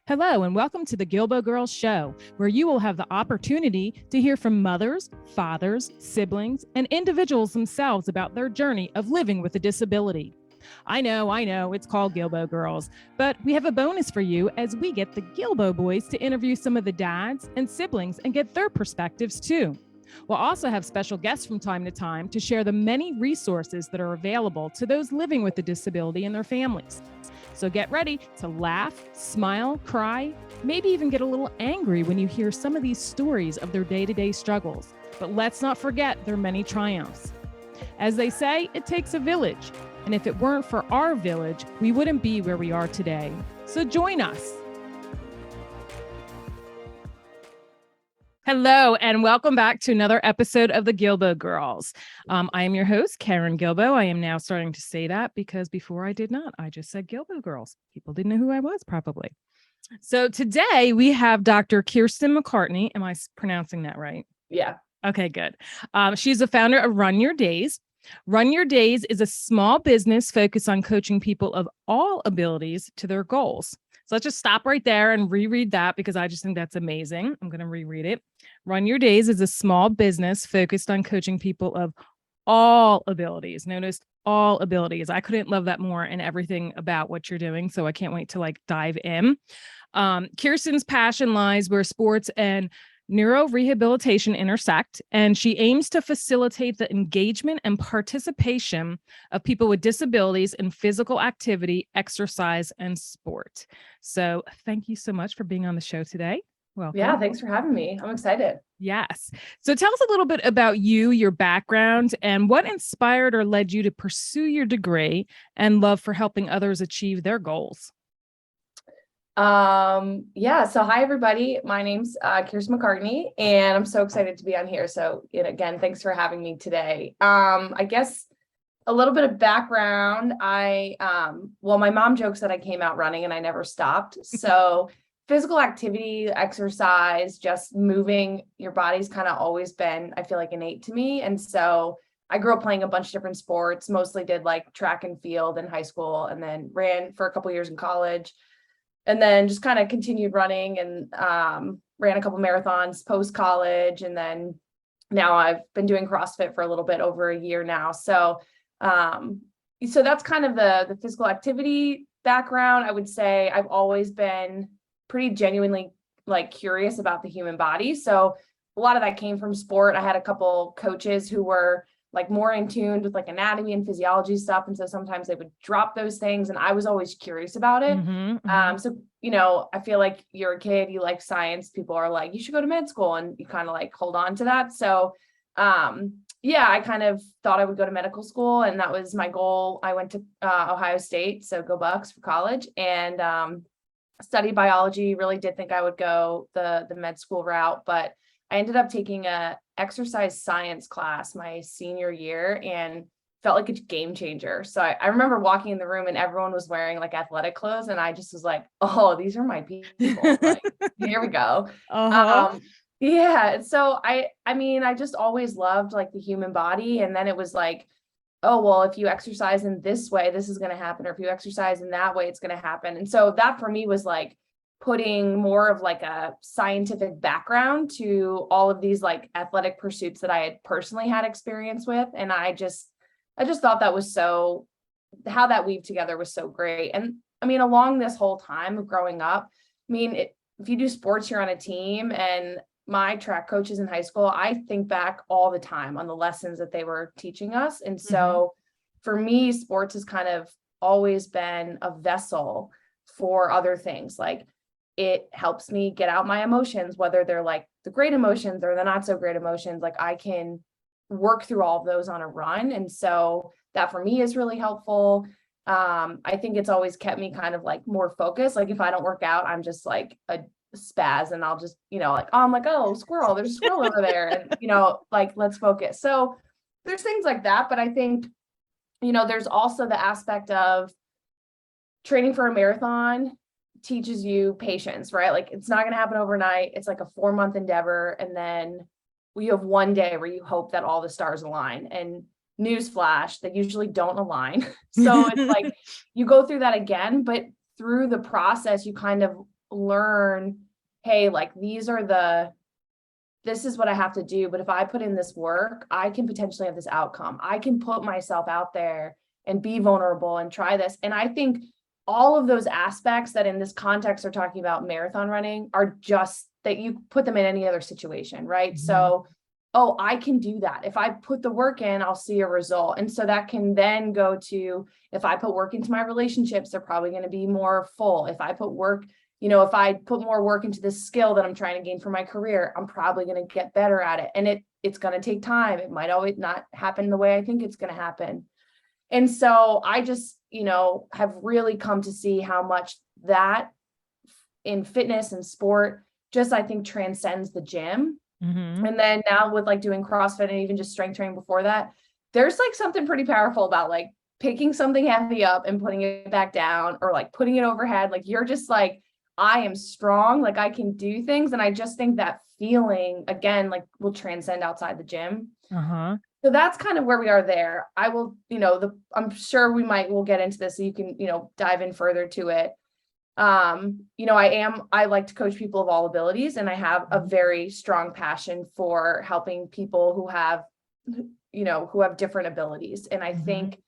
Hello, and welcome to the Guilbault Girls Show, where you will have the opportunity to hear from mothers, fathers, siblings, and individuals themselves about their journey of living with a disability. I know, it's called Guilbault Girls, but we have a bonus for you as we get the Guilbault boys to interview some of the dads and siblings and get their perspectives too. We'll also have special guests from time to time to share the many resources that are available to those living with a disability and their families. So get ready to laugh, smile, cry, maybe even get a little angry when you hear some of these stories of their day-to-day struggles. But let's not forget their many triumphs. As they say, it takes a village. And if it weren't for our village, we wouldn't be where we are today. So join us. Hello, and welcome back to another episode of the Guilbault Girls. I am your host, Karen Guilbault. I am now starting to say that because before I did not. I just said Guilbault Girls. People didn't know who I was, probably. So today we have Dr. Kiersten McCartney. Am I pronouncing that right? Yeah. Okay, good. She's the founder of Run Your Days. Run Your Days is a small business focused on coaching people of all abilities to their goals. So let's just stop right there and reread that because I just think that's amazing. I'm going to reread it. Run Your Days is a small business focused on coaching people of all abilities. Notice all abilities. I couldn't love that more and everything about what you're doing. So I can't wait to dive in. Kiersten's passion lies where sports and neurorehabilitation intersect, and she aims to facilitate the engagement and participation of people with disabilities in physical activity, exercise, and sport. So thank you so much for being on the show today. Welcome. Yeah, thanks for having me. I'm excited. Yes. So tell us a little bit about you, your background, and what inspired or led you to pursue your degree and love for helping others achieve their goals. So hi everybody. My name's Kiersten McCartney, and I'm so excited to be on here. So again, thanks for having me today. I guess a little bit of background. My mom jokes that I came out running and I never stopped. So physical activity, exercise, just moving your body's kind of always been, I feel like, innate to me. And so I grew up playing a bunch of different sports, mostly did track and field in high school, and then ran for a couple years in college. And then just kind of continued running and ran a couple marathons post-college. And then now I've been doing CrossFit for a little bit over a year now. So that's kind of the physical activity background. I would say I've always been pretty genuinely curious about the human body. So a lot of that came from sport. I had a couple coaches who were more in tune with anatomy and physiology stuff. And so sometimes they would drop those things and I was always curious about it. So, I feel like you're a kid, you like science, people are like, you should go to med school, and you kind of hold on to that. So, I kind of thought I would go to medical school, and that was my goal. I went to Ohio State, so go Bucks, for college, and studied biology. Really did think I would go the med school route, but I ended up taking a exercise science class my senior year and felt like a game changer. So I remember walking in the room and everyone was wearing athletic clothes. And I just was like, oh, these are my people. Here we go. So I just always loved the human body. And then it was oh, well, if you exercise in this way, this is going to happen. Or if you exercise in that way, it's going to happen. And so that for me was putting more of a scientific background to all of these athletic pursuits that I had personally had experience with. And I just thought that was how that weaved together was so great. And along this whole time of growing up, if you do sports, you're on a team, and my track coaches in high school, I think back all the time on the lessons that they were teaching us. And so for me, sports has kind of always been a vessel for other things. It helps me get out my emotions, whether they're the great emotions or the not so great emotions. I can work through all of those on a run. And so that for me is really helpful. I think it's always kept me kind of more focused. If I don't work out, I'm just a spaz, and I'll just, oh, squirrel, there's a squirrel over there. And, let's focus. So there's things like that. But I think, there's also the aspect of training for a marathon teaches you patience, right? It's not going to happen overnight. It's a 4-month endeavor. And then you have one day where you hope that all the stars align, and newsflash, they usually don't align. So it's you go through that again, but through the process, you kind of learn, hey, like this is what I have to do. But if I put in this work, I can potentially have this outcome. I can put myself out there and be vulnerable and try this. And I think all of those aspects that in this context are talking about marathon running are just that you put them in any other situation, right? Mm-hmm. So, oh, I can do that. If I put the work in, I'll see a result. And so that can then go to, if I put work into my relationships, they're probably going to be more full. If I put work, if I put more work into this skill that I'm trying to gain for my career, I'm probably going to get better at it. And it's going to take time. It might always not happen the way I think it's going to happen. And so I just, have really come to see how much that in fitness and sport just, I think, transcends the gym. Mm-hmm. And then now with like doing CrossFit and even just strength training before that, there's like something pretty powerful about like picking something heavy up and putting it back down, or like putting it overhead. Like you're just like, I am strong, like I can do things. And I just think that feeling again, like will transcend outside the gym. Uh-huh. So that's kind of where we are there. I will, I'm sure we'll get into this so you can, dive in further to it. I like to coach people of all abilities, and I have a very strong passion for helping people who have different abilities. And I think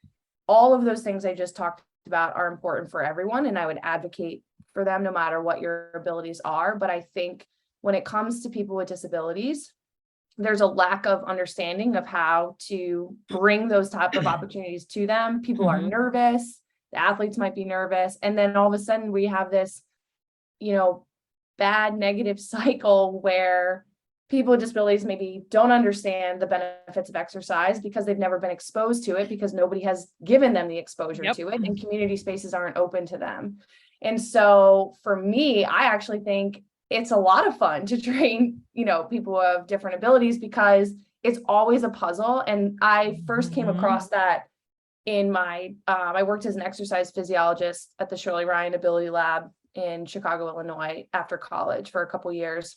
all of those things I just talked about are important for everyone. And I would advocate for them no matter what your abilities are. But I think when it comes to people with disabilities, there's a lack of understanding of how to bring those type of opportunities to them. People are nervous. The athletes might be nervous. And then all of a sudden we have this, bad negative cycle where people with disabilities maybe don't understand the benefits of exercise because they've never been exposed to it, because nobody has given them the exposure to it, and community spaces aren't open to them. And so for me, I actually think it's a lot of fun to train, people of different abilities, because it's always a puzzle. And I first came across that in I worked as an exercise physiologist at the Shirley Ryan Ability Lab in Chicago, Illinois, after college for a couple years.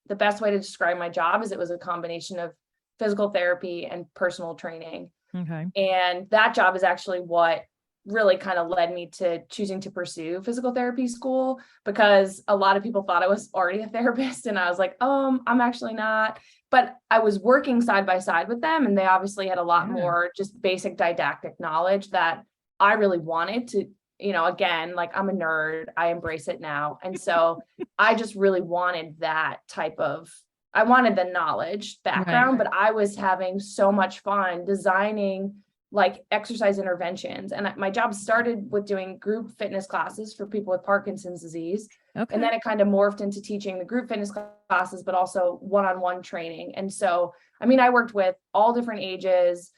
The best way to describe my job is it was a combination of physical therapy and personal training. Okay. And that job is actually what really kind of led me to choosing to pursue physical therapy school, because a lot of people thought I was already a therapist, and I was like, I'm actually not. But I was working side by side with them, and they obviously had a lot more just basic didactic knowledge that I really wanted to, again, like I'm a nerd, I embrace it now. And so I just really wanted that I wanted the knowledge background, but I was having so much fun designing like exercise interventions. And my job started with doing group fitness classes for people with Parkinson's disease. Okay. And then it kind of morphed into teaching the group fitness classes, but also one-on-one training. And so, I worked with all different ages,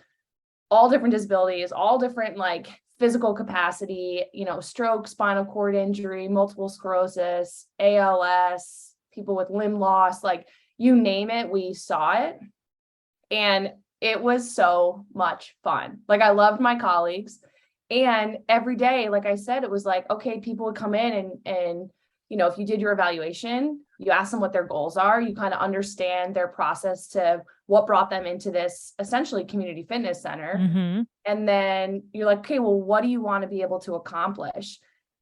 all different disabilities, all different like physical capacity, stroke, spinal cord injury, multiple sclerosis, ALS, people with limb loss, like you name it, we saw it. And it was so much fun. Like I loved my colleagues, and every day, like I said, it was like, okay, people would come in and if you did your evaluation, you ask them what their goals are, you kind of understand their process to what brought them into this essentially community fitness center. And then you're like, okay, well, what do you want to be able to accomplish?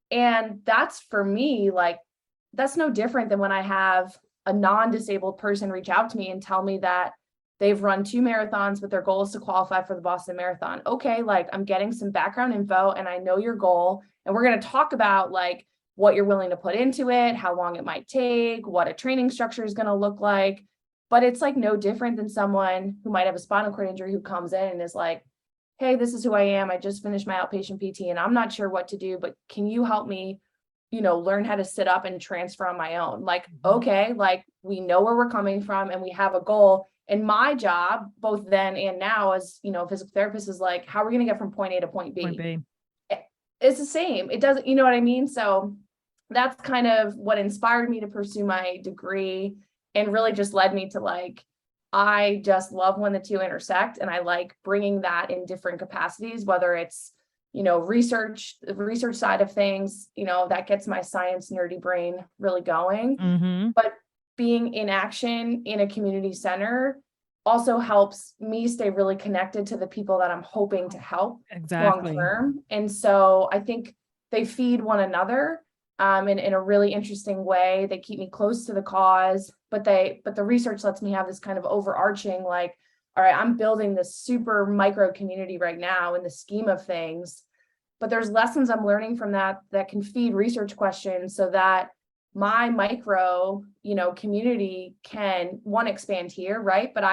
And that's for me, like, that's no different than when I have a non-disabled person reach out to me and tell me that they've run 2 marathons, but their goal is to qualify for the Boston Marathon. Okay, like I'm getting some background info and I know your goal, and we're going to talk about like what you're willing to put into it, how long it might take, what a training structure is going to look like. But it's like no different than someone who might have a spinal cord injury who comes in and is like, hey, this is who I am. I just finished my outpatient PT and I'm not sure what to do, but can you help me, learn how to sit up and transfer on my own? Like, okay, like we know where we're coming from and we have a goal. And my job, both then and now as, a physical therapist, is like, how are we going to get from point A to point B? Point B. It's the same. It doesn't, you know what I mean? So that's kind of what inspired me to pursue my degree, and really just led me to like, I just love when the two intersect, and I like bringing that in different capacities, whether it's, the research side of things, that gets my science nerdy brain really going. But being in action in a community center also helps me stay really connected to the people that I'm hoping to help long term. And so I think they feed one another. in a really interesting way. They keep me close to the cause, but the research lets me have this kind of overarching, like, all right, I'm building this super micro community right now in the scheme of things, but there's lessons I'm learning from that can feed research questions so that my micro, community can expand here, right? But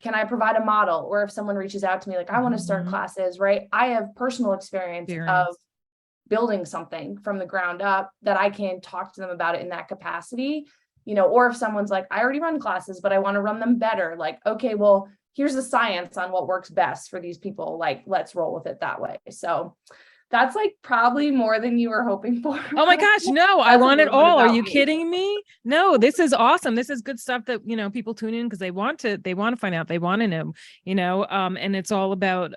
can I provide a model? Or if someone reaches out to me, like, I want to start classes, right? I have personal experience of building something from the ground up that I can talk to them about it in that capacity, or if someone's like, I already run classes, but I want to run them better. Like, okay, well, here's the science on what works best for these people. Like, let's roll with it that way. So that's like probably more than you were hoping for. Oh my gosh, no, I want it all. Are you kidding me? No, this is awesome. This is good stuff that, people tune in because they want to find out, they want to know, and it's all about,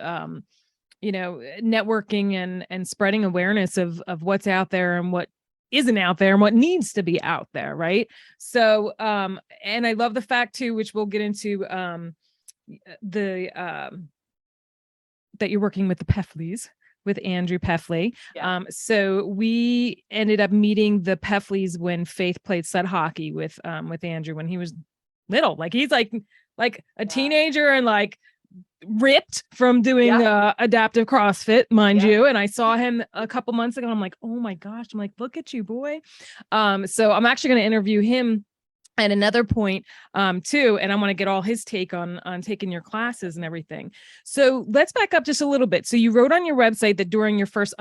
networking and spreading awareness of what's out there and what isn't out there and what needs to be out there. Right. So, and I love the fact too, which we'll get into, that you're working with the Peffleys, with Andrew Peffley. Yeah. So we ended up meeting the Peffleys when Faith played sled hockey with Andrew when he was little. Like he's like a teenager and like ripped from doing adaptive CrossFit, mind you. And I saw him a couple months ago. And I'm like, oh my gosh. I'm like, look at you, boy. So I'm actually going to interview him at another point, too. And I want to get all his take on taking your classes and everything. So let's back up just a little bit. So you wrote on your website that during your first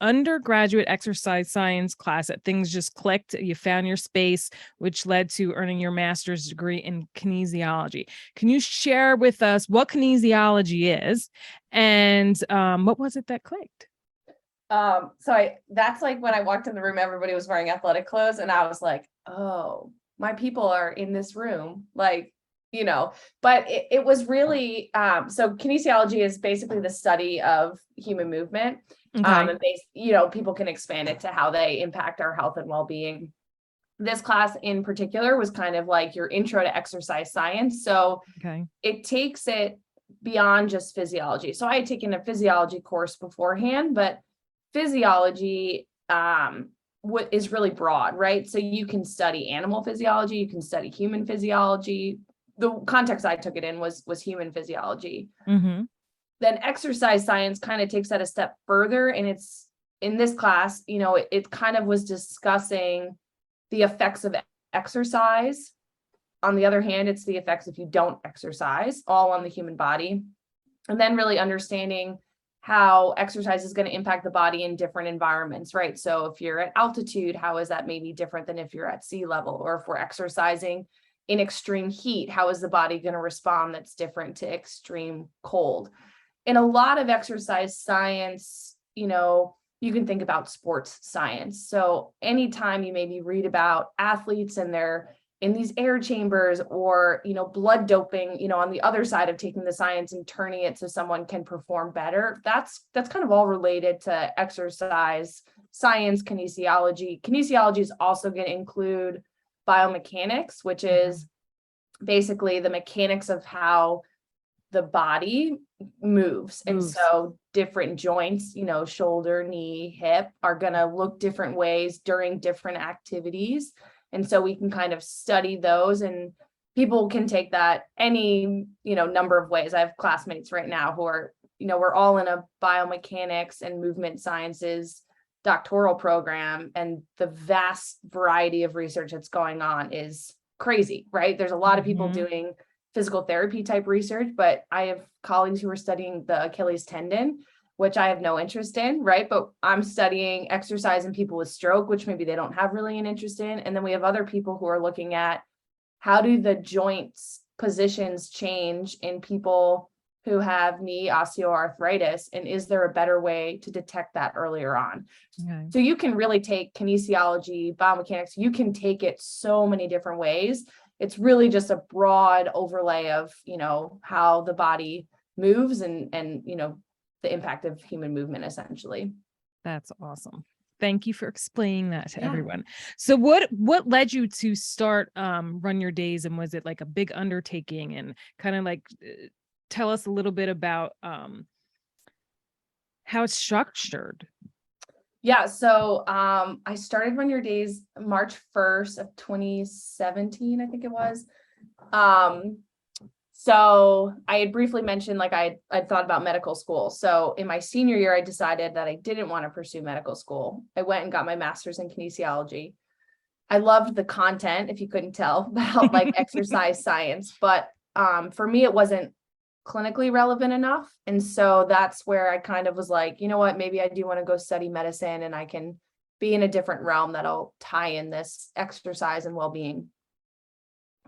undergraduate exercise science class that things just clicked. You found your space, which led to earning your master's degree in kinesiology. Can you share with us what kinesiology is and what was it that clicked? That's like when I walked in the room, everybody was wearing athletic clothes, and I was like, oh, my people are in this room, like, but it was really, so kinesiology is basically the study of human movement. And people can expand it to how they impact our health and well-being. This class in particular was kind of like your intro to exercise science. So it takes it beyond just physiology. So I had taken a physiology course beforehand, but physiology, what is really broad, right? So you can study animal physiology, you can study human physiology. The context I took it in was human physiology. Then exercise science kind of takes that a step further. And it's in this class, it kind of was discussing the effects of exercise. On the other hand, it's the effects if you don't exercise, all on the human body. And then really understanding how exercise is going to impact the body in different environments, right? So if you're at altitude, how is that maybe different than if you're at sea level? Or if we're exercising in extreme heat, how is the body going to respond that's different to extreme cold? In a lot of exercise science, you can think about sports science. So anytime you maybe read about athletes and they're in these air chambers or, blood doping, on the other side of taking the science and turning it so someone can perform better. That's kind of all related to exercise science, kinesiology. Kinesiology is also going to include biomechanics, which is basically the mechanics of how the body moves. And so different joints, shoulder, knee, hip are going to look different ways during different activities. And so we can kind of study those, and people can take that any, number of ways. I have classmates right now who are, we're all in a biomechanics and movement sciences doctoral program, and the vast variety of research that's going on is crazy, right? There's a lot of people doing physical therapy type research, but I have colleagues who are studying the Achilles tendon, which I have no interest in, right? But I'm studying exercise in people with stroke, which maybe they don't have really an interest in. And then we have other people who are looking at how do the joints positions change in people who have knee osteoarthritis, and is there a better way to detect that earlier on? So you can really take kinesiology, biomechanics, you can take it so many different ways. It's really just a broad overlay of, how the body moves and the impact of human movement, essentially. That's awesome. Thank you for explaining that to everyone. So what led you to start Run Your Days, and was it like a big undertaking, and kind of like tell us a little bit about how it's structured? Yeah. So I started Run Your Days March 1st of 2017, I think it was. So I had briefly mentioned, like I'd thought about medical school. So in my senior year, I decided that I didn't want to pursue medical school. I went and got my master's in kinesiology. I loved the content, if you couldn't tell, about like exercise science, but for me, it wasn't clinically relevant enough. And so that's where I kind of was like, you know what, maybe I do want to go study medicine and I can be in a different realm that'll tie in this exercise and well-being.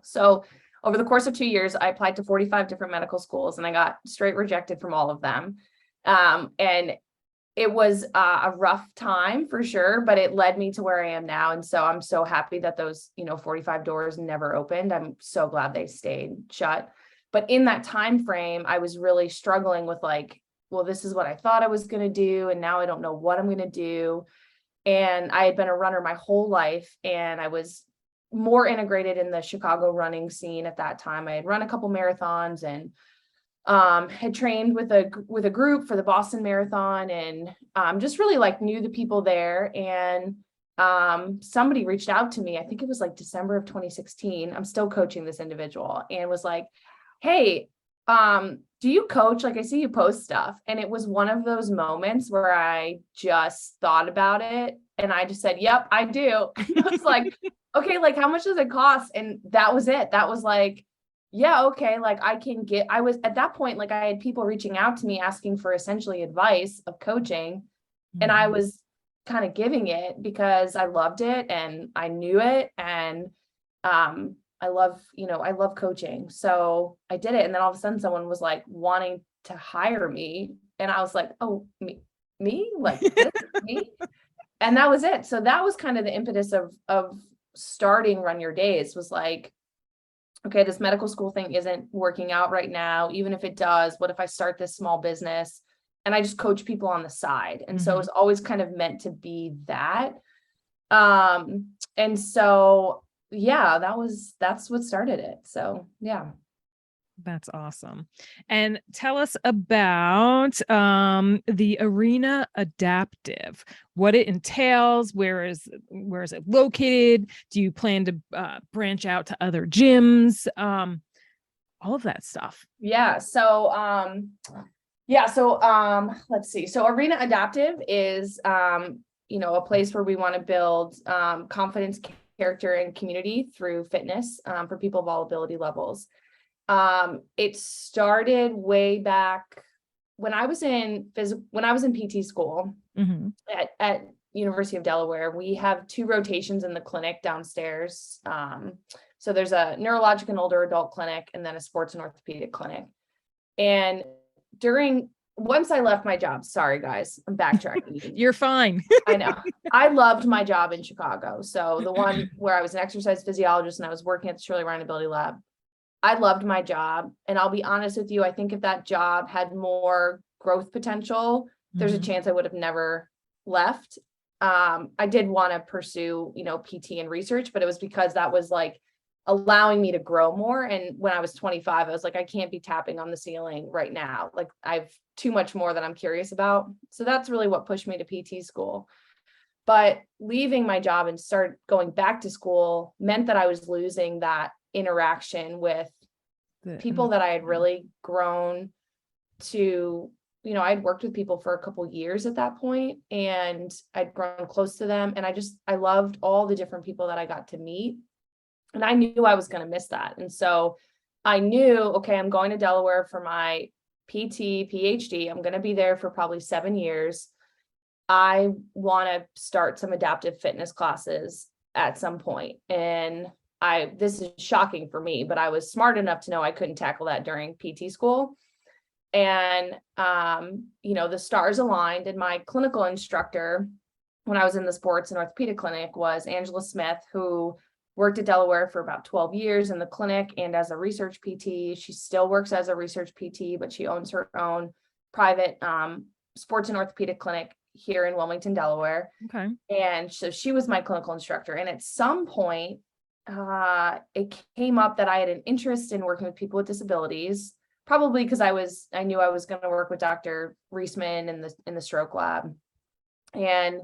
So over the course of 2 years, I applied to 45 different medical schools and I got straight rejected from all of them. And it was a rough time for sure, but it led me to where I am now. And so I'm so happy that those, 45 doors never opened. I'm so glad they stayed shut. But in that time frame, I was really struggling with like, well, this is what I thought I was going to do. And now I don't know what I'm going to do. And I had been a runner my whole life, and I was more integrated in the Chicago running scene at that time. I had run a couple marathons and had trained with a group for the Boston Marathon, and just really like knew the people there. And somebody reached out to me, I think it was like December of 2016. I'm still coaching this individual, and was like, hey, do you coach? Like, I see you post stuff. And it was one of those moments where I just thought about it and I just said, yep, I do. I was like, okay, like how much does it cost? And that was it. That was like, yeah, okay, like I was at that point, like I had people reaching out to me asking for essentially advice of coaching. And I was kind of giving it because I loved it and I knew it. And I love coaching. So I did it. And then all of a sudden someone was like wanting to hire me. And I was like, oh, me? Like this, me? And that was it. So that was kind of the impetus of starting Run Your Days, was like, okay, this medical school thing isn't working out right now. Even if it does, what if I start this small business and I just coach people on the side? And so it was always kind of meant to be that. And so yeah, that's what started it. So yeah. That's awesome. And tell us about the Arena Adaptive, what it entails, where is it located? Do you plan to branch out to other gyms? All of that stuff. Yeah. So let's see. So Arena Adaptive is a place where we want to build confidence, character, and community through fitness for people of all ability levels. It started way back when I was in PT school at University of Delaware. We have 2 rotations in the clinic downstairs. So there's a neurologic and older adult clinic, and then a sports and orthopedic clinic. And once I left my job, sorry guys, I'm backtracking. You're fine. I know. I loved my job in Chicago. So the one where I was an exercise physiologist and I was working at the Shirley Ryan Ability Lab. I loved my job. And I'll be honest with you, I think if that job had more growth potential, there's a chance I would have never left. I did want to pursue, PT and research, but it was because that was like allowing me to grow more. And when I was 25, I was like, I can't be tapping on the ceiling right now. Like I've too much more that I'm curious about. So that's really what pushed me to PT school. But leaving my job and start going back to school meant that I was losing that interaction with people that I had really grown to, I'd worked with people for a couple of years at that point, and I'd grown close to them. And I loved all the different people that I got to meet. And I knew I was going to miss that. And so I knew, okay, I'm going to Delaware for my PT, PhD. I'm going to be there for probably 7 years. I want to start some adaptive fitness classes at some point. And this is shocking for me, but I was smart enough to know I couldn't tackle that during PT school. And, the stars aligned, and my clinical instructor when I was in the sports and orthopedic clinic was Angela Smith, who worked at Delaware for about 12 years in the clinic and as a research PT. She still works as a research PT, but she owns her own private sports and orthopedic clinic here in Wilmington, Delaware. Okay. And so she was my clinical instructor. And at some point, it came up that I had an interest in working with people with disabilities, probably because I knew I was going to work with Dr. Reisman in the stroke lab. And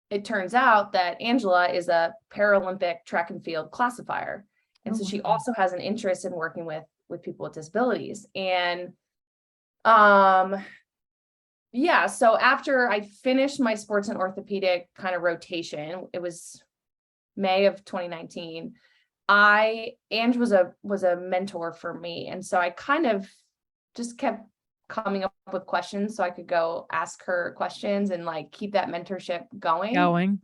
it turns out that Angela is a Paralympic track and field classifier. And so she also has an interest in working with people with disabilities. And yeah, so after I finished my sports and orthopedic kind of rotation, it was May of 2019. Ange was a mentor for me. And so I kind of just kept coming up with questions so I could go ask her questions and like keep that mentorship going.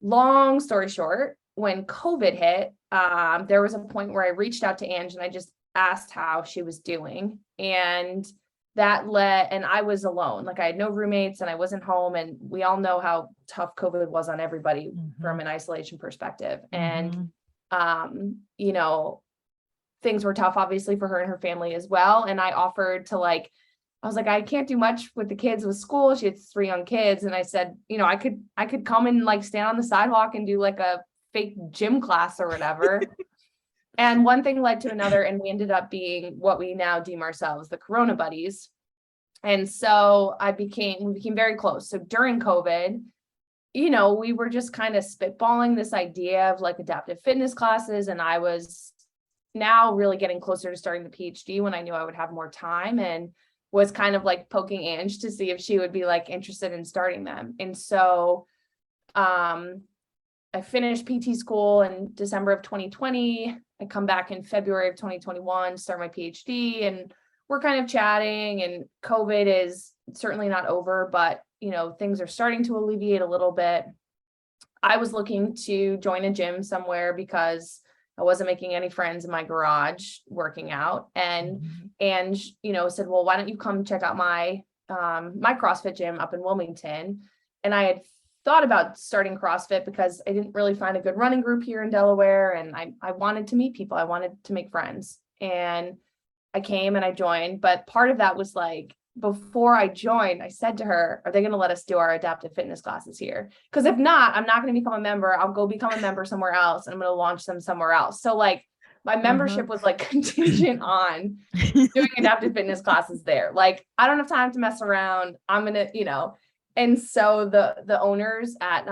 Long story short, when COVID hit, there was a point where I reached out to Ange and I just asked how she was doing. And and I was alone. Like I had no roommates and I wasn't home. And we all know how tough COVID was on everybody from an isolation perspective. And, you know, things were tough, obviously, for her and her family as well. And I offered to I was like, I can't do much with the kids with school. She had 3 young kids. And I said, you know, I could come and like stand on the sidewalk and do like a fake gym class or whatever. And one thing led to another, and we ended up being what we now deem ourselves, the Corona Buddies. And so we became very close. So during COVID, you know, we were just kind of spitballing this idea of like adaptive fitness classes. And I was now really getting closer to starting the PhD when I knew I would have more time, and was kind of like poking Ange to see if she would be like interested in starting them. And so, I finished PT school in December of 2020. I come back in February of 2021, start my PhD, and we're kind of chatting, and COVID is certainly not over, but you know, things are starting to alleviate a little bit. I was looking to join a gym somewhere because I wasn't making any friends in my garage working out. And you know, said, well, why don't you come check out my my CrossFit gym up in Wilmington? And I had thought about starting CrossFit because I didn't really find a good running group here in Delaware. And I wanted to meet people. I wanted to make friends. And I came and I joined. But part of that was like, before I joined, I said to her, are they going to let us do our adaptive fitness classes here? Because if not, I'm not going to become a member. I'll go become a member somewhere else, and I'm going to launch them somewhere else. So like my membership was like contingent on doing adaptive fitness classes there. Like, I don't have time to mess around. I'm going to, you know. And so the owners at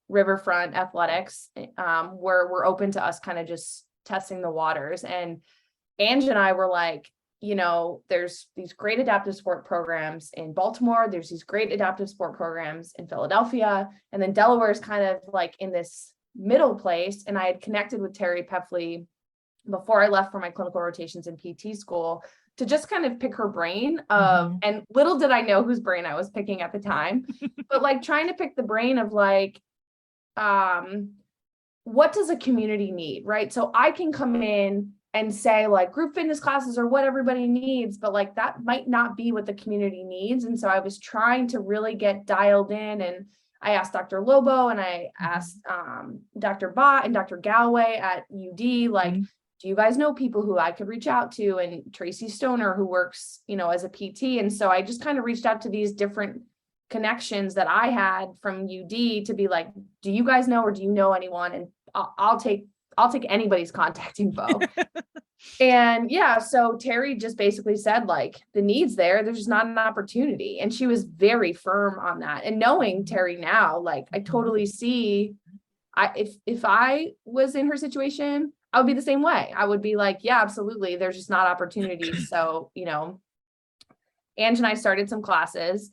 Riverfront Athletics were open to us kind of just testing the waters. And Ange and I were like, you know, there's these great adaptive sport programs in Baltimore. There's these great adaptive sport programs in Philadelphia. And then Delaware is kind of like in this middle place. And I had connected with Terry Peffley before I left for my clinical rotations in PT school to just kind of pick her brain of, and little did I know whose brain I was picking at the time, but like trying to pick the brain of like, what does a community need, right? So I can come in and say like group fitness classes are what everybody needs, but like that might not be what the community needs. And so I was trying to really get dialed in, and I asked Dr. Lobo and I asked Dr. Bott and Dr. Galway at UD, like, do you guys know people who I could reach out to? And Tracy Stoner, who works, you know, as a PT. And so I just kind of reached out to these different connections that I had from UD to be like, do you guys know, or do you know anyone? And I'll take anybody's contact info. And yeah, so Terry just basically said like, the need's there's just not an opportunity. And she was very firm on that. And knowing Terry now, like I totally see, if I was in her situation, I would be the same way. I would be like, yeah, absolutely. There's just not opportunities. So, you know, Ange and I started some classes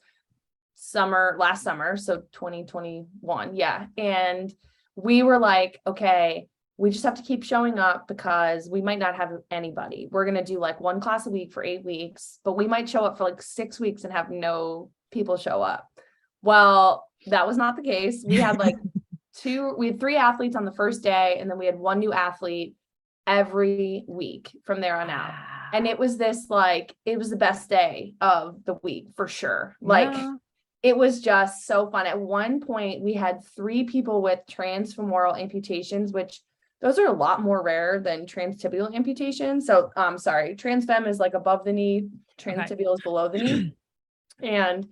last summer. So 2021. Yeah. And we were like, okay, we just have to keep showing up because we might not have anybody. We're going to do like 1 class a week for 8 weeks, but we might show up for like 6 weeks and have no people show up. Well, that was not the case. We had like 3 athletes on the first day, and then we had 1 new athlete every week from there on out. And it was it was the best day of the week for sure. Like it was just so fun. At one point we had 3 people with transfemoral amputations, which those are a lot more rare than transtibial amputations. So transfem is like above the knee, transtibial is below the knee. And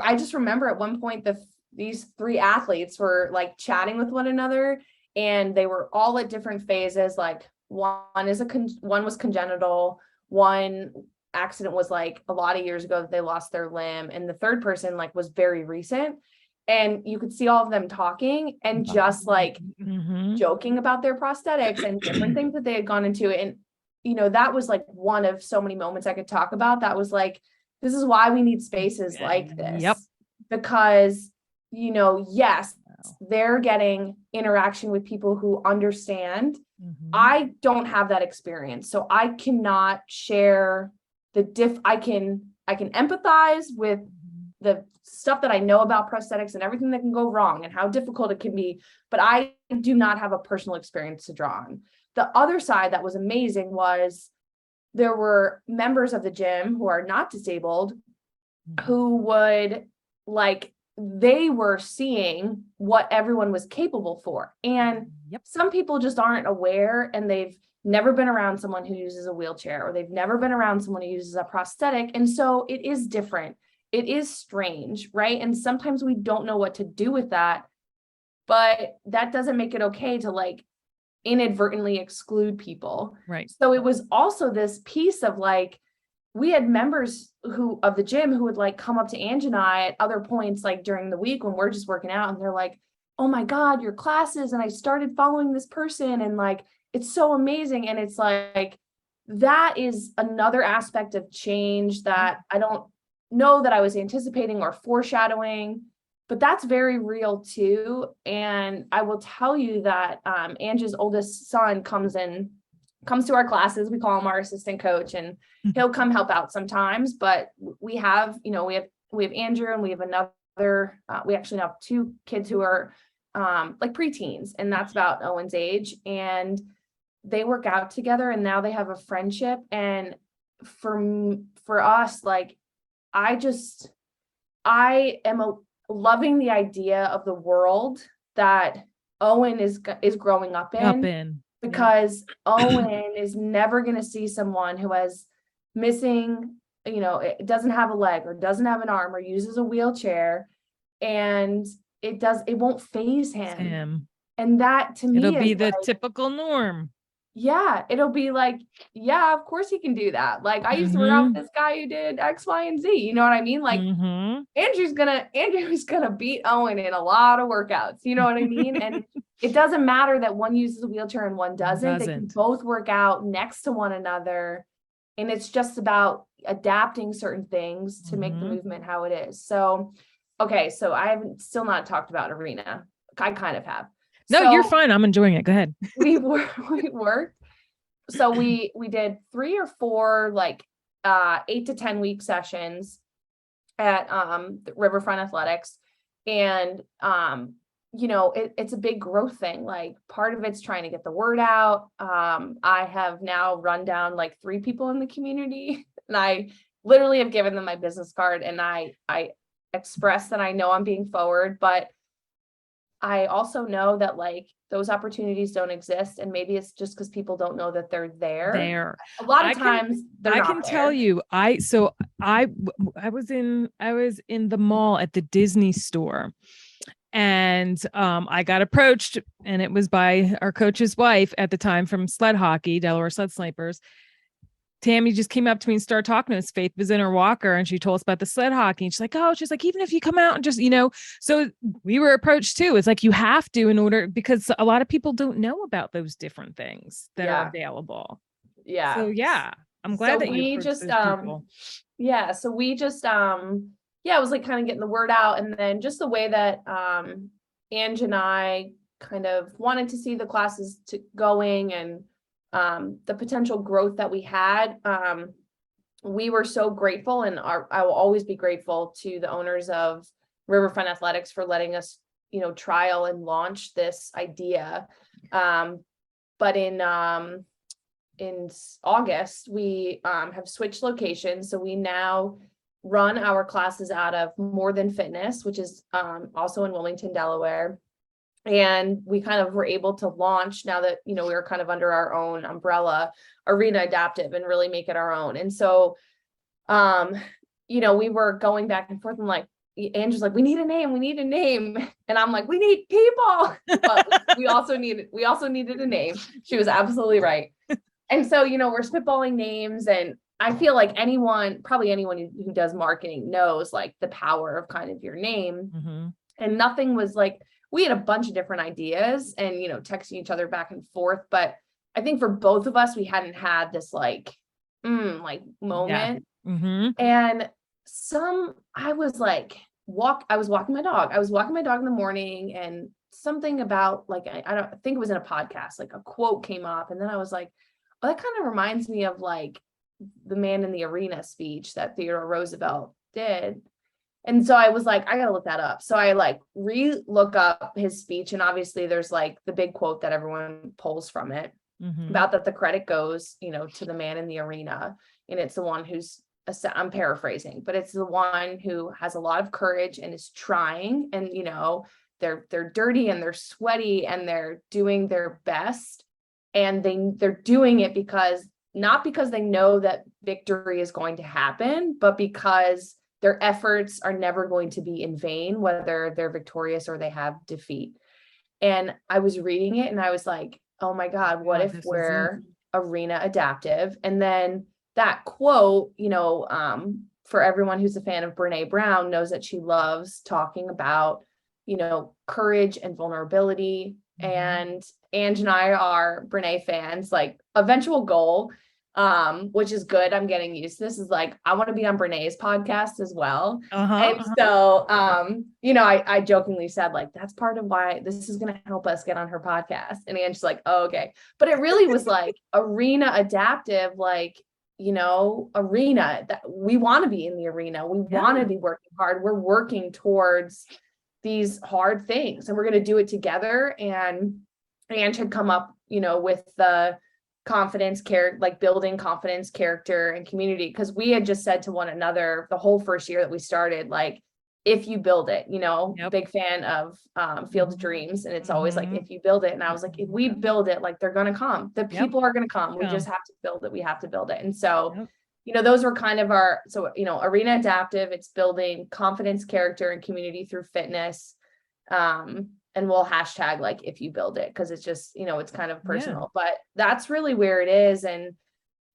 I just remember at one point these 3 athletes were like chatting with one another, and they were all at different phases. Like one was congenital, one accident was like a lot of years ago that they lost their limb, and the third person like was very recent. and you could see all of them talking and just like joking about their prosthetics and different things that they had gone into. And, that was like one of so many moments I could talk about. That was like, this is why we need spaces like this. Yep. Because, yes, they're getting interaction with people who understand. I don't have that experience. So I cannot share I can empathize with the stuff that I know about prosthetics and everything that can go wrong and how difficult it can be, but I do not have a personal experience to draw on. The other side that was amazing was there were members of the gym who are not disabled who would they were seeing what everyone was capable for. And some people just aren't aware, and they've never been around someone who uses a wheelchair, or they've never been around someone who uses a prosthetic. And so it is different. It is strange, right? And sometimes we don't know what to do with that, but that doesn't make it okay to inadvertently exclude people. Right. So it was also this piece of we had members of the gym who would come up to Angie and I at other points, during the week when we're just working out, and they're like, oh my God, your classes. And I started following this person, and it's so amazing. And it's that is another aspect of change that I don't know that I was anticipating or foreshadowing, but that's very real too. And I will tell you that Angie's oldest son comes to our classes. We call him our assistant coach, and he'll come help out sometimes. But we have Andrew, and we have another. We actually have two kids who are preteens, and that's about Owen's age, and they work out together, and now they have a friendship. And for us, I am loving the idea of the world that Owen is growing up in. Because Owen is never going to see someone who has missing, it doesn't have a leg or doesn't have an arm or uses a wheelchair, and it won't faze him. And that to me, it'll be the typical norm. Yeah, it'll be yeah, of course he can do that. I used to work out with this guy who did X, Y, and Z. You know what I mean? Andrew's gonna beat Owen in a lot of workouts. You know what I mean? And it doesn't matter that one uses a wheelchair and one doesn't. They can both work out next to one another. And it's just about adapting certain things to make the movement how it is. So, okay. So I haven't still not talked about Arena. I kind of have. No, you're fine. I'm enjoying it. Go ahead. We worked. So we did 3 or 4, 8 to 10 week sessions at Riverfront Athletics. And, it's a big growth thing. Part of it's trying to get the word out. I have now run down 3 people in the community, and I literally have given them my business card, and I express that I know I'm being forward, but I also know that those opportunities don't exist, and maybe it's just because people don't know that they're there. A lot of times they're not there. Tell you, I was in the mall at the Disney store, and I got approached, and it was by our coach's wife at the time from sled hockey, Delaware Sled Snipers. Tammy just came up to me and started talking to us. Faith was in her walker, and she told us about the sled hockey. And she's like, even if you come out and just, so we were approached too. It's you have to because a lot of people don't know about those different things that are available. Yeah. So I'm glad that we just, so we just, it was kind of getting the word out. And then just the way that Ange and I kind of wanted to see the classes going, and the potential growth that we had. We were so grateful, and I will always be grateful to the owners of Riverfront Athletics for letting us, trial and launch this idea. But in August, we have switched locations. So we now run our classes out of More Than Fitness, which is also in Wilmington, Delaware. And we kind of were able to launch, now that, we were kind of under our own umbrella, Arena Adaptive, and really make it our own. And so, we were going back and forth, and Andrew's we need a name. And I'm we need people, but we also needed a name. She was absolutely right. And so, we're spitballing names, and I feel anyone who does marketing knows the power of kind of your name. And nothing was like, we had a bunch of different ideas and, texting each other back and forth. But I think for both of us, we hadn't had this like moment. Mm-hmm. And I was walking my dog. I was walking my dog in the morning, and something about like, I don't think it was in a podcast, like a quote came up. And then I was like, oh, that kind of reminds me of like the Man in the Arena speech that Theodore Roosevelt did. And so I was like, I gotta look that up. So I like look up his speech. And obviously there's like the big quote that everyone pulls from it about that the credit goes, to the man in the arena. And it's the one who's, I'm paraphrasing, but it's the one who has a lot of courage and is trying. And, they're dirty and they're sweaty and they're doing their best. And they're doing it not because they know that victory is going to happen, but because their efforts are never going to be in vain, whether they're victorious or they have defeat. And I was reading it and I was like, oh my God, what if we're arena adaptive? And then that quote, for everyone who's a fan of Brene Brown knows that she loves talking about, courage and vulnerability. And Ange and I are Brene fans, like eventual goal, which is good. I'm getting used to this, is like, I want to be on Brene's podcast as well. So, I jokingly said like, that's part of why this is going to help us get on her podcast. And Ange's like, oh, okay. But it really was like arena adaptive, like, arena that we want to be in the arena. We want to be working hard. We're working towards these hard things and we're going to do it together. And Ange had come up, with the confidence, like building confidence, character, and community. Because we had just said to one another the whole first year that we started, like, if you build it, big fan of Field of Dreams. And it's always like, if you build it. And I was like, if we build it, like, they're going to come. The people are going to come. We just have to build it. We have to build it. And so, those were kind of arena adaptive. It's building confidence, character, and community through fitness. And we'll hashtag like, if you build it, because it's just, it's kind of personal, but that's really where it is. And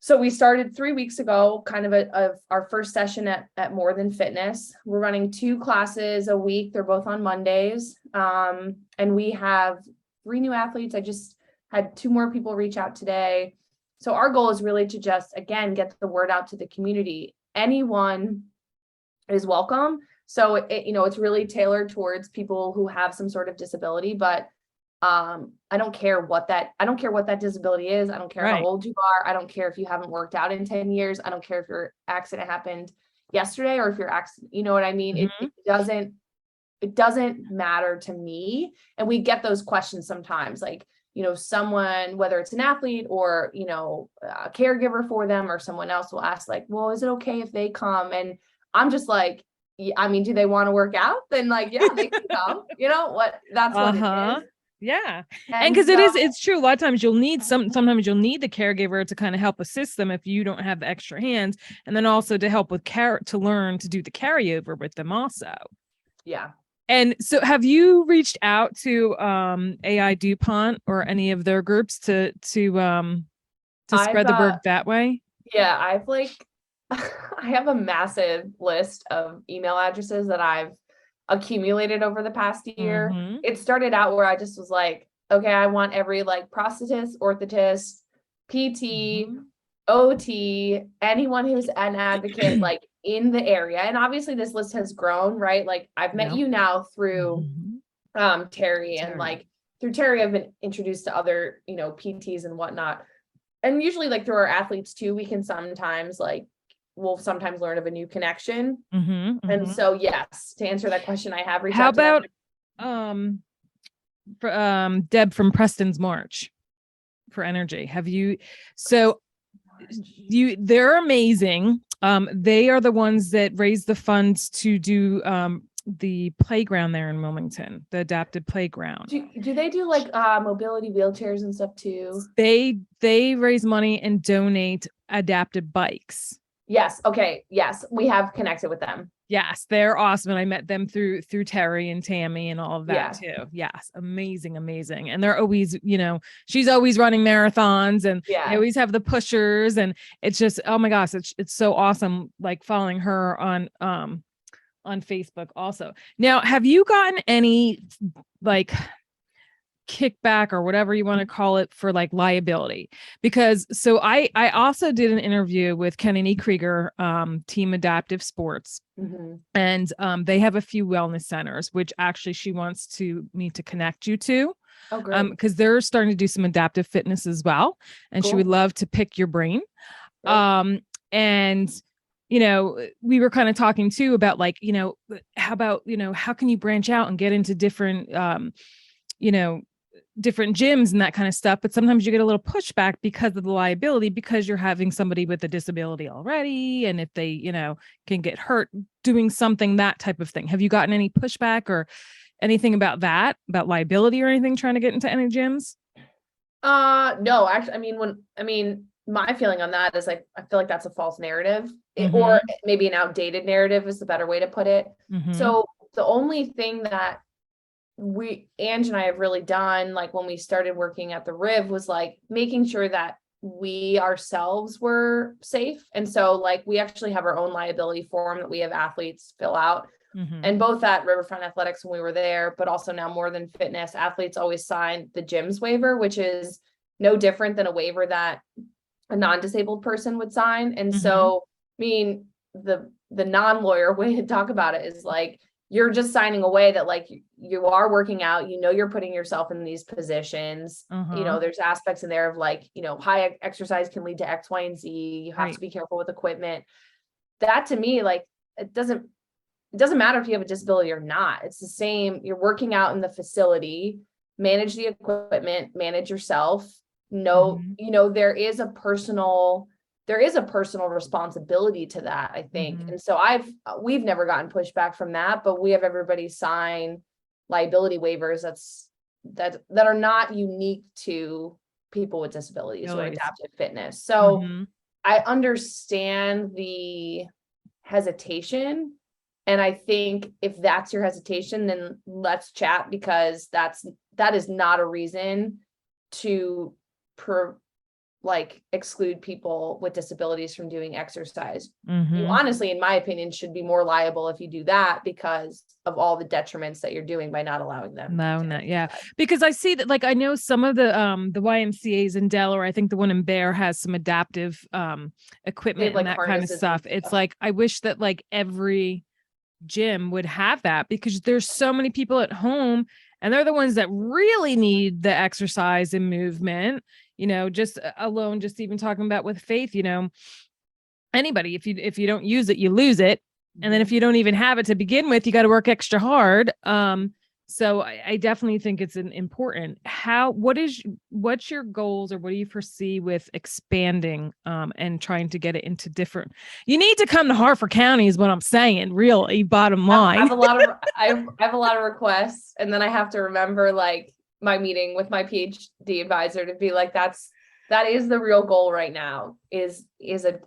so we started 3 weeks ago, kind of our first session at More Than Fitness. We're running 2 classes a week. They're both on Mondays. And we have 3 new athletes. I just had 2 more people reach out today. So our goal is really to just, again, get the word out to the community. Anyone is welcome. So it's really tailored towards people who have some sort of disability, but I don't care what that disability is. I don't care how old you are. I don't care if you haven't worked out in 10 years. I don't care if your accident happened yesterday or if your accident, you know what I mean? It doesn't matter to me. And we get those questions sometimes, like, someone, whether it's an athlete or, a caregiver for them, or someone else will ask like, well, is it okay if they come? And I'm just like, I mean, do they want to work out? Then like, yeah, they can come, that's what it is. Yeah. And because it's true. A lot of times sometimes you'll need the caregiver to kind of help assist them if you don't have the extra hands. And then also to help with to learn to do the carryover with them also. Yeah. And so have you reached out to AI DuPont or any of their groups to spread the word that way? Yeah, I have a massive list of email addresses that I've accumulated over the past year. It started out where I just was like, okay, I want every like prosthetist, orthotist, PT, OT, anyone who's an advocate like in the area. And obviously this list has grown, right? Like I've met you now through Terry, and like through Terry I've been introduced to other, PTs and whatnot. And usually like through our athletes too, we'll sometimes learn of a new connection. And so, yes, to answer that question, I have reached out to them. How about Deb from Preston's March for Energy? They're amazing. They are the ones that raise the funds to do the playground there in Wilmington, the adapted playground. Do they do like mobility wheelchairs and stuff too? They raise money and donate adapted bikes. Yes. Okay. Yes. We have connected with them. Yes. They're awesome. And I met them through Terry and Tammy and all of that too. Yes. Amazing. And they're always, she's always running marathons and they always have the pushers, and it's just, oh my gosh, it's so awesome. Like following her on on Facebook also. Now, have you gotten any like kickback or whatever you want to call it for like liability? Because so I also did an interview with Kennedy Krieger, Team Adaptive Sports. And they have a few wellness centers, which actually she wants me to connect you to. Oh, great. Because they're starting to do some adaptive fitness as well. And she would love to pick your brain. Right. And we were kind of talking too about like, how about, how can you branch out and get into different, different gyms and that kind of stuff. But sometimes you get a little pushback because of the liability, because you're having somebody with a disability already. And if they, can get hurt doing something, that type of thing. Have you gotten any pushback or anything about that, about liability or anything trying to get into any gyms? No, actually, my feeling on that is like, I feel like that's a false narrative, or maybe an outdated narrative is the better way to put it. So the only thing that Ange and I have really done, like when we started working at the RIV, was like making sure that we ourselves were safe. And so like, we actually have our own liability form that we have athletes fill out. And both at Riverfront Athletics when we were there, but also now More Than Fitness, athletes always sign the GYMS waiver, which is no different than a waiver that a non-disabled person would sign. And so, the non-lawyer way to talk about it is like, you're just signing away that like you are working out, you're putting yourself in these positions. There's aspects in there of like, high exercise can lead to X, Y, and Z. You have to be careful with equipment. That to me, like, it doesn't matter if you have a disability or not. It's the same. You're working out in the facility, manage the equipment, manage yourself. There is a personal responsibility to that, I think. And so we've never gotten pushback from that, but we have everybody sign liability waivers that are not unique to people with disabilities or adaptive fitness. So I understand the hesitation. And I think if that's your hesitation, then let's chat, because that is not a reason to exclude people with disabilities from doing exercise. You honestly, in my opinion, should be more liable if you do that because of all the detriments that you're doing by not allowing them. Because I see that, like, I know some of the YMCA's in Delaware, I think the one in Bear has some adaptive equipment and that kind of stuff. It's like, I wish that like every gym would have that, because there's so many people at home and they're the ones that really need the exercise and movement, just even talking about with Faith, anybody, if you don't use it, you lose it. And then if you don't even have it to begin with, you got to work extra hard. So I definitely think it's an important. What's your goals, or what do you foresee with expanding and trying to get it into different? You need to come to Harford County is what I'm saying, really, bottom line. I have a lot of requests, and then I have to remember like my meeting with my PhD advisor to be like, that is the real goal right now, is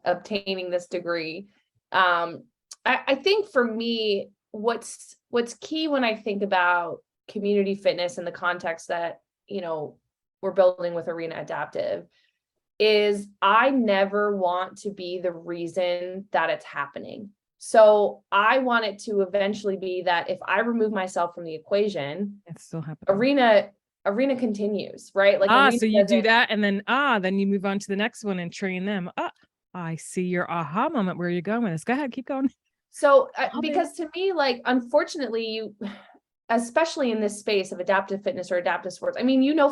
obtaining this degree. I think for me, what's key when I think about community fitness in the context that, we're building with Arena Adaptive, is I never want to be the reason that it's happening. So I want it to eventually be that if I remove myself from the equation, it's still happening. Arena continues, right? Like, so you do that, and then you move on to the next one and train them. I see your aha moment. Where you're going with this. Go ahead, keep going. So, because to me, like, unfortunately, especially in this space of adaptive fitness or adaptive sports,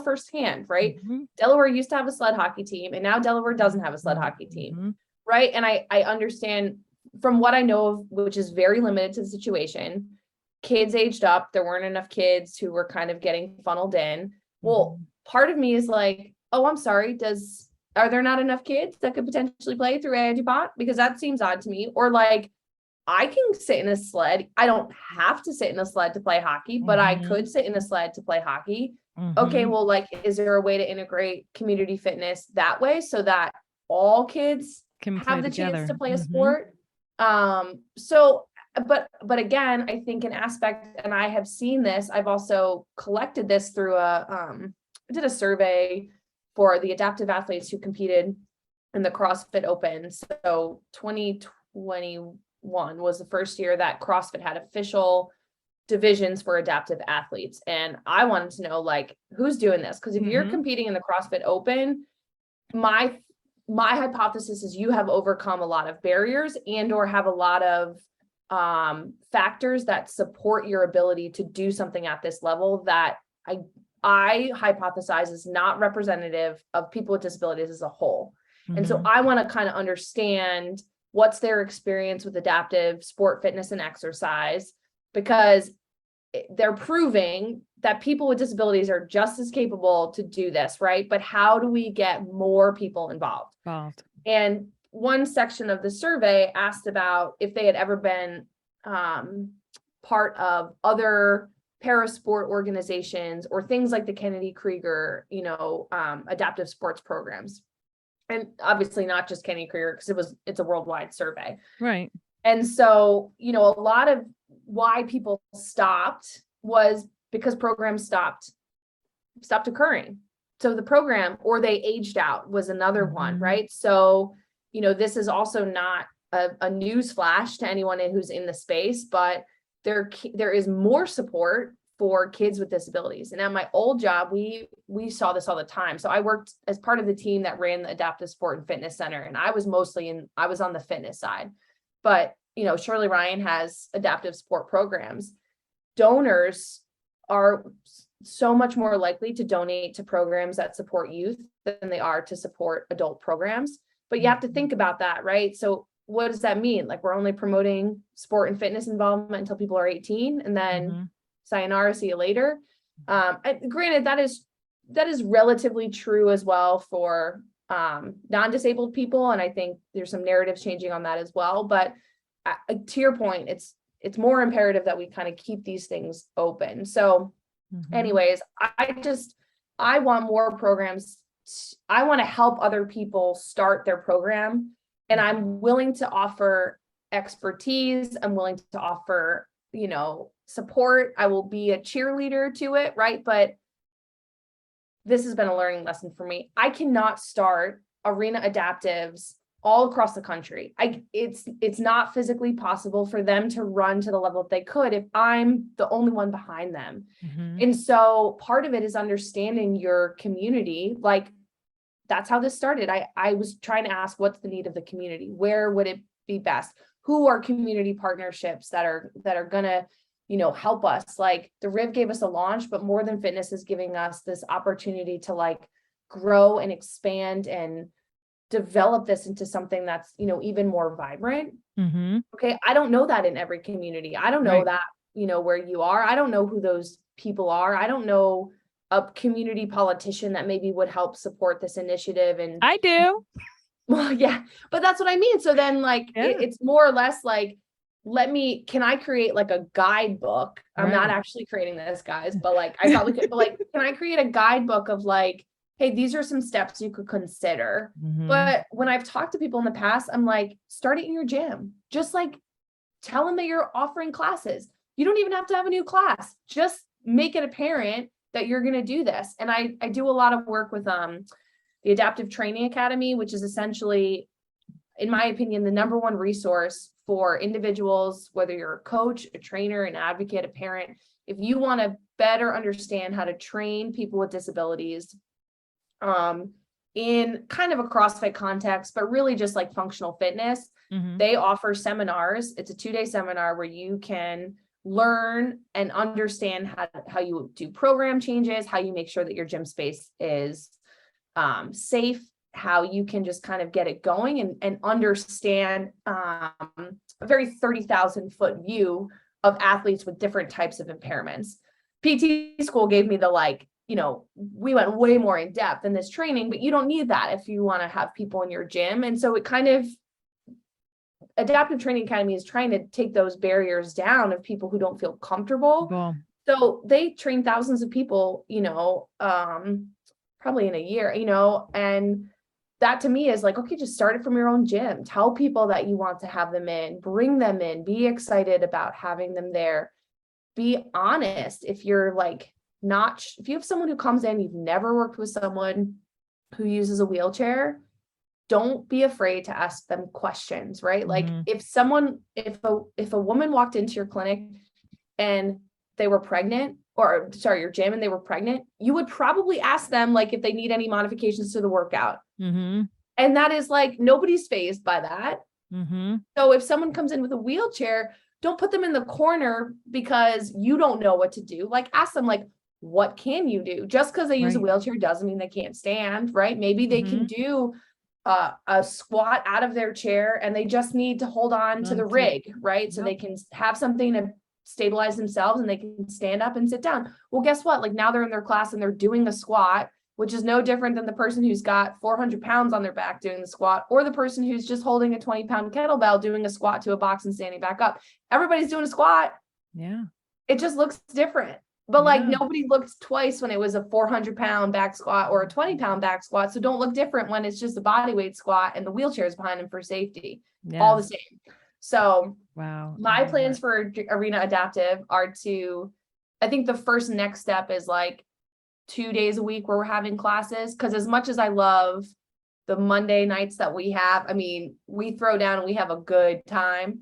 firsthand, right? Delaware used to have a sled hockey team, and now Delaware doesn't have a sled hockey team, right? And I understand from what I know of, which is very limited to the situation, kids aged up. There weren't enough kids who were kind of getting funneled in. Well, part of me is like, oh, I'm sorry. Are there not enough kids that could potentially play through DPT? Because that seems odd to me. Or like, I can sit in a sled. I don't have to sit in a sled to play hockey, but I could sit in a sled to play hockey. Okay, well, like, is there a way to integrate community fitness that way so that all kids can have the chance to play a sport? But again, I think an aspect, and I have seen this, I've also collected this through I did a survey for the adaptive athletes who competed in the CrossFit Open. So 2020, was the first year that CrossFit had official divisions for adaptive athletes. And I wanted to know, like, who's doing this? Because if you're competing in the CrossFit Open, my hypothesis is you have overcome a lot of barriers and or have a lot of factors that support your ability to do something at this level that I hypothesize is not representative of people with disabilities as a whole. And so I want to kind of understand what's their experience with adaptive sport, fitness, and exercise, because they're proving that people with disabilities are just as capable to do this, right? But how do we get more people involved? And one section of the survey asked about if they had ever been part of other parasport organizations or things like the Kennedy Krieger, adaptive sports programs. And obviously not just Kennedy Krieger, because it's a worldwide survey. Right. And so, a lot of why people stopped was because programs stopped occurring. So the program, or they aged out, was another one, right? So, this is also not a news flash to anyone who's in the space, but there is more support for kids with disabilities. And at my old job, we saw this all the time. So I worked as part of the team that ran the Adaptive Sport and Fitness Center. And I was on the fitness side, but Shirley Ryan has adaptive sport programs. Donors are so much more likely to donate to programs that support youth than they are to support adult programs. But you have to think about that, right? So what does that mean? Like, we're only promoting sport and fitness involvement until people are 18, and then sayonara, see you later. Granted, that is relatively true as well for non-disabled people, and I think there's some narratives changing on that as well. But to your point, it's more imperative that we kind of keep these things open. So, anyways, I want more programs. I want to help other people start their program, and I'm willing to offer expertise. I'm willing to offer, support. I will be a cheerleader to it, right? But this has been a learning lesson for me. I cannot start arena adaptives all across the country. It's not physically possible for them to run to the level that they could if I'm the only one behind them. And so part of it is understanding your community. Like, that's how this started. I was trying to ask, what's the need of the community? Where would it be best? Who are community partnerships that are gonna help us? Like, the RIV gave us a launch, but More Than Fitness is giving us this opportunity to like grow and expand and develop this into something that's, even more vibrant. Okay. I don't know that in every community. I don't know that, where you are. I don't know who those people are. I don't know a community politician that maybe would help support this initiative. And I do. Well, yeah, but that's what I mean. So then it's more or less like, can I create like a guidebook? I'm not actually creating this, guys, but like, I probably could, but like, can I create a guidebook of like, hey, these are some steps you could consider. But when I've talked to people in the past, I'm like, start it in your gym. Just like tell them that you're offering classes. You don't even have to have a new class. Just make it apparent that you're going to do this. And I do a lot of work with the Adaptive Training Academy, which is essentially, in my opinion, the number one resource for individuals, whether you're a coach, a trainer, an advocate, a parent. If you want to better understand how to train people with disabilities in kind of a CrossFit context, but really just like functional fitness, they offer seminars. It's a 2-day seminar where you can learn and understand how you do program changes, how you make sure that your gym space is safe, how you can just kind of get it going and understand a very 30,000 foot view of athletes with different types of impairments. PT school gave me the we went way more in depth in this training, but you don't need that if you want to have people in your gym. And so it kind of, Adaptive Training Academy is trying to take those barriers down of people who don't feel comfortable. Cool. So they train thousands of people, probably in a year, and that to me is like, okay, just start it from your own gym. Tell people that you want to have them in, bring them in, be excited about having them there. Be honest. If you're like, if you have someone who comes in, you've never worked with someone who uses a wheelchair, don't be afraid to ask them questions, right? Like Mm-hmm. if a woman walked into your clinic and they were pregnant, or sorry, your gym, and they were pregnant, you would probably ask them like if they need any modifications to the workout. Mm-hmm. And that is like, nobody's fazed by that. Mm-hmm. So if someone comes in with a wheelchair, don't put them in the corner because you don't know what to do. Like, ask them, like, what can you do? Just because they use a Right. wheelchair doesn't mean they can't stand, right? Maybe they can do a squat out of their chair and they just need to hold on to the rig, right? So they can have something to stabilize themselves and they can stand up and sit down. Well, guess what? Like, now they're in their class and they're doing a squat, which is no different than the person who's got 400 pounds on their back doing the squat, or the person who's just holding a 20-pound kettlebell doing a squat to a box and standing back up. Everybody's doing a squat. Yeah. It just looks different. But like, Yeah. nobody looked twice when it was a 400-pound back squat or a 20-pound back squat. So don't look different when it's just a body weight squat and the wheelchair is behind them for safety. Yeah. All the same. So Wow. my plans for Arena Adaptive are to, I think the first next step is like 2 days a week where we're having classes. Because as much as I love the Monday nights that we have, I mean, we throw down and we have a good time.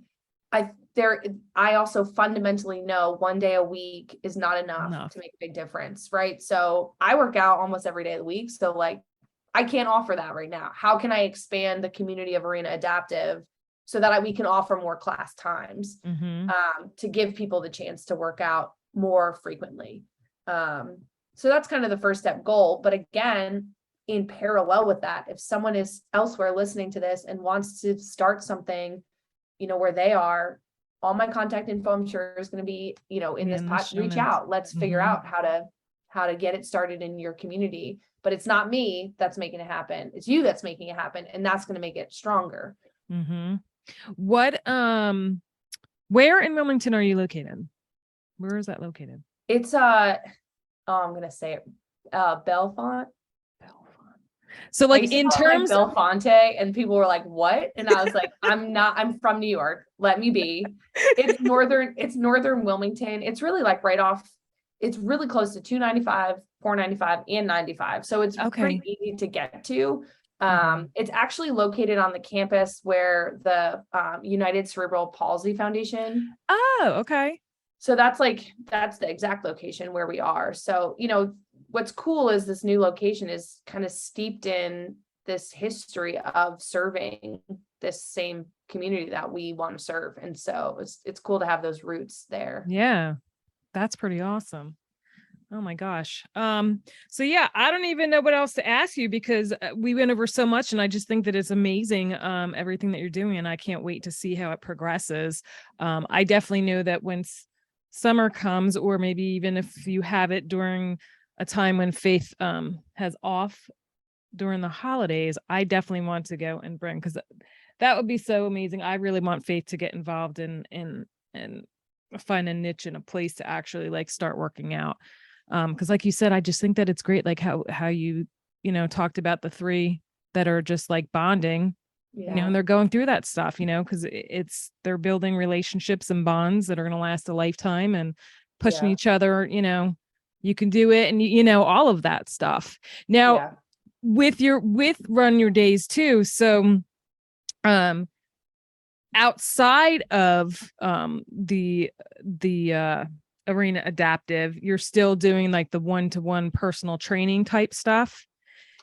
I also fundamentally know 1 day a week is not enough to make a big difference, right? So I work out almost every day of the week. So like, I can't offer that right now. How can I expand the community of Arena Adaptive so that we can offer more class times to give people the chance to work out more frequently? So that's kind of the first step goal. But again, in parallel with that, if someone is elsewhere listening to this and wants to start something, where they are, all my contact info, I'm sure, is going to be, in this pot. Reach out. Let's figure out how to get it started in your community. But it's not me that's making it happen. It's you that's making it happen. And that's going to make it stronger. What, where in Wilmington are you located? Where is that located? It's, I'm going to say it, Bellefonte. So like in terms of Bellefonte, and people were like, what? And I was like, I'm from New York. Let me be. It's northern Wilmington. It's really like it's really close to 295, 495, and 95. So it's pretty easy to get to. It's actually located on the campus where the United Cerebral Palsy Foundation. Oh, okay. So that's the exact location where we are. So, what's cool is this new location is kind of steeped in this history of serving this same community that we want to serve. And so it's cool to have those roots there. Yeah, that's pretty awesome. Oh my gosh. So yeah, I don't even know what else to ask you because we went over so much and I just think that it's amazing, everything that you're doing. And I can't wait to see how it progresses. I definitely know that when summer comes, or maybe even if you have it during a time when Faith has off during the holidays, I definitely want to go and bring, because that would be so amazing. I really want Faith to get involved in and find a niche and a place to actually like start working out. Because like you said, I just think that it's great, like how you talked about the three that are just like bonding, and they're going through that stuff, because they're building relationships and bonds that are going to last a lifetime and pushing each other, you can do it, and all of that stuff. Now with Run Your Days too, so outside of the Arena Adaptive, you're still doing like the one-to-one personal training type stuff?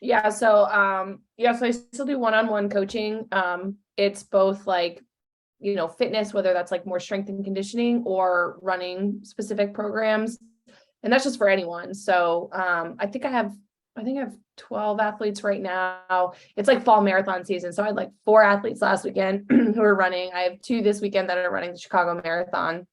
So I still do one-on-one coaching. It's both like fitness, whether that's like more strength and conditioning or running specific programs. And that's just for anyone. So I think I have 12 athletes right now. It's like fall marathon season. So I had like 4 athletes last weekend who are running. I have 2 this weekend that are running the Chicago Marathon.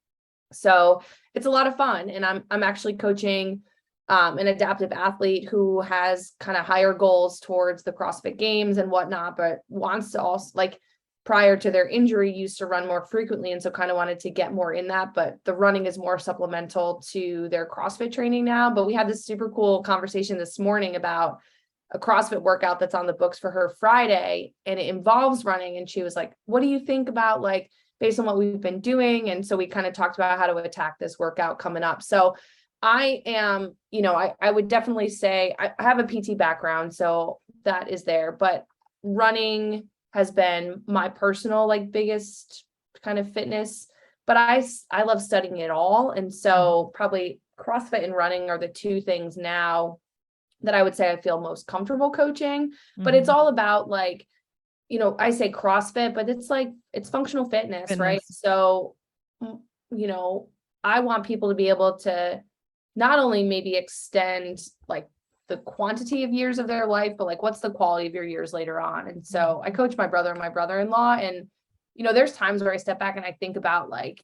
So it's a lot of fun. And I'm actually coaching an adaptive athlete who has kind of higher goals towards the CrossFit Games and whatnot, but wants to also, like, prior to their injury, used to run more frequently. And so kind of wanted to get more in that, but the running is more supplemental to their CrossFit training now. But we had this super cool conversation this morning about a CrossFit workout that's on the books for her Friday, and it involves running. And she was like, what do you think about, like, based on what we've been doing? And so we kind of talked about how to attack this workout coming up. So I am, I would definitely say I have a PT background, so that is there, but running has been my personal like biggest kind of fitness, but I love studying it all. And so probably CrossFit and running are the two things now that I would say I feel most comfortable coaching. But it's all about like, you know, I say CrossFit, but it's like, it's functional fitness, right? So, you know, I want people to be able to not only maybe extend like the quantity of years of their life, but like, what's the quality of your years later on? And so I coach my brother and my brother-in-law, and, you know, there's times where I step back and I think about like,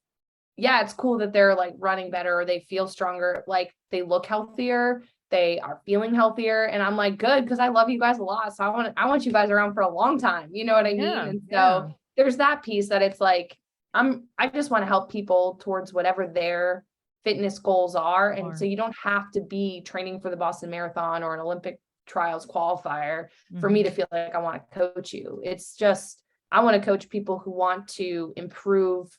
yeah, it's cool that they're like running better, or they feel stronger, like they look healthier, they are feeling healthier. And I'm like, good, because I love you guys a lot. So I want you guys around for a long time. You know what I mean? And so there's that piece that it's like, I just want to help people towards whatever their fitness goals are. And so you don't have to be training for the Boston Marathon or an Olympic trials qualifier for me to feel like I want to coach you. It's just, I want to coach people who want to improve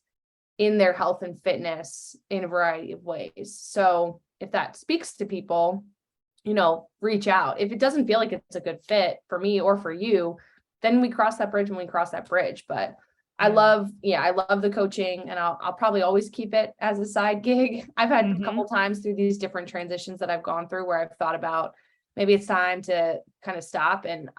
in their health and fitness in a variety of ways. So if that speaks to people, you know, reach out. If it doesn't feel like it's a good fit for me or for you, then we cross that bridge when we cross that bridge. But I love the coaching, and I'll probably always keep it as a side gig. I've had a couple times through these different transitions that I've gone through where I've thought about maybe it's time to kind of stop, and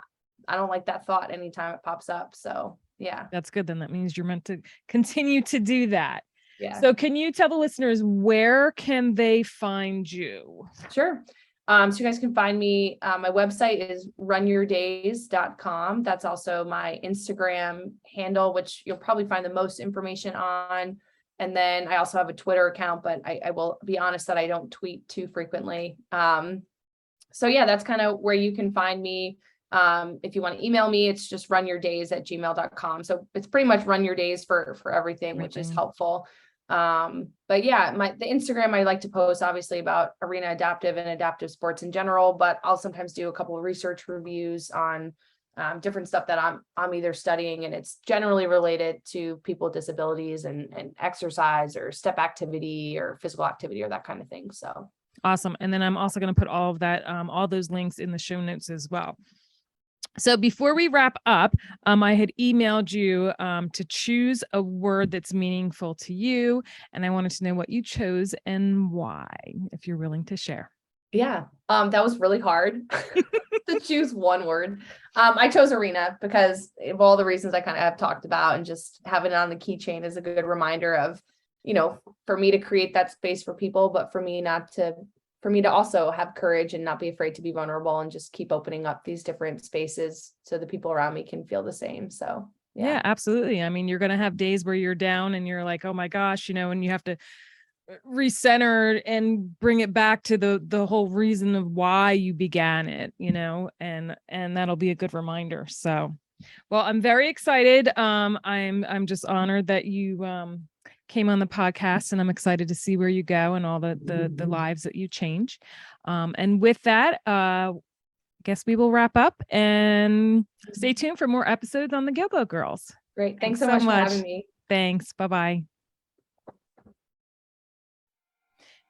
I don't like that thought anytime it pops up. So yeah. That's good. Then that means you're meant to continue to do that. Yeah. So can you tell the listeners, where can they find you? Sure. So you guys can find me. My website is runyourdays.com. That's also my Instagram handle, which you'll probably find the most information on. And then I also have a Twitter account, but I will be honest that I don't tweet too frequently. So yeah, that's kind of where you can find me. If you want to email me, it's just runyourdays@gmail.com. So it's pretty much run your days for everything, which is helpful. But yeah, the Instagram, I like to post obviously about arena adaptive and adaptive sports in general, but I'll sometimes do a couple of research reviews on different stuff that I'm either studying, and it's generally related to people with disabilities and exercise or step activity or physical activity or that kind of thing. So awesome. And then I'm also going to put all of that, all those links in the show notes as well. So before we wrap up, I had emailed you to choose a word that's meaningful to you. And I wanted to know what you chose and why, if you're willing to share. Yeah, that was really hard to choose one word. I chose arena because of all the reasons I kind of have talked about, and just having it on the keychain is a good reminder of, you know, for me to create that space for people, but for me to also have courage and not be afraid to be vulnerable and just keep opening up these different spaces so the people around me can feel the same. So, yeah, absolutely. I mean, you're going to have days where you're down and you're like, oh my gosh, you know, and you have to recenter and bring it back to the whole reason of why you began it, you know, and that'll be a good reminder. So, well, I'm very excited. I'm just honored that you, came on the podcast, and I'm excited to see where you go and all the lives that you change. And with that, guess we will wrap up, and stay tuned for more episodes on the Guilbault Girls. Great. Thanks so much for having me. Thanks. Bye-bye.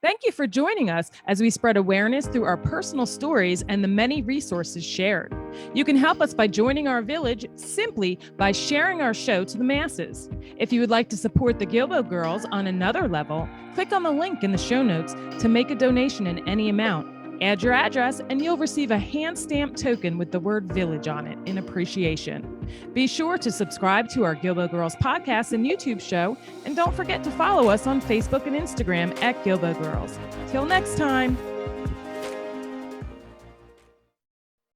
Thank you for joining us as we spread awareness through our personal stories and the many resources shared. You can help us by joining our village simply by sharing our show to the masses. If you would like to support the Guilbault Girls on another level, click on the link in the show notes to make a donation in any amount. Add your address and you'll receive a hand-stamped token with the word village on it in appreciation. Be sure to subscribe to our Guilbault Girls podcast and YouTube show, and don't forget to follow us on Facebook and Instagram @Guilbault Girls. Till next time.